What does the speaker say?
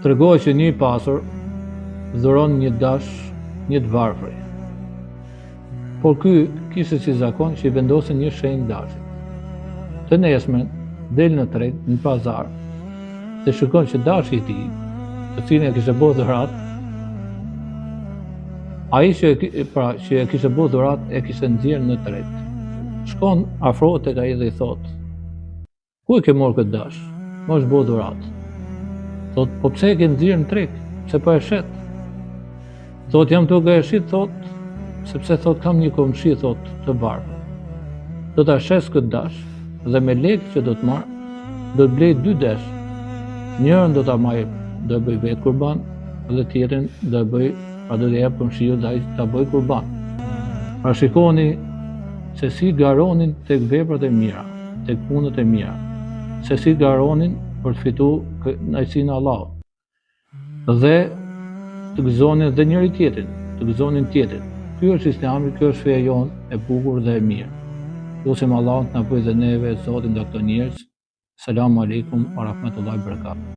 Tregohet që një i pasur dhuron një dash një të varfër. Por ky kishte si zakon që i vendosin një shenjë dashit. Të nesmen del në tregë, në pazar, dhe shikon që dashi i tij, të cilin e kishte bërë dhuratë, ai që e kishte bërë dhuratë e kishte nxjerrë në tregë. Shkon afrohet tek ai dhe i thot: "Ku e ke marrë këtë dash? Më është bërë dhuratë." Thot: "Po pse e ke nxjerrë në tregë? Pse po e shet?" Thot: "Jam duke e shit, thot, sepse thot kam një komshi, thot, të varfër. Do ta shes këtë dash dhe me lekë që do të marr, do të blej 2 desh. Njërin do ta marr, do e bëj vetë kurban, dhe tjetrin do e bëj, do t'i jap komshiu dhe ai ta bëj kurban." Pra shikoni se si garonin tek veprat e mira, tek punët e mira, se si garonin për të fituar kënaqësinë e Allahut. Dhe të gëzonin dhe njëri tjetrin, të gëzonin tjetrin. Ky është Islami, ky është feja jonë e bukur dhe e mirë. Lutim Allahun të na bëjë dhe neve zotin nga këto njerëz. Selamu alaikum wa rahmatullahi wa barakatuh.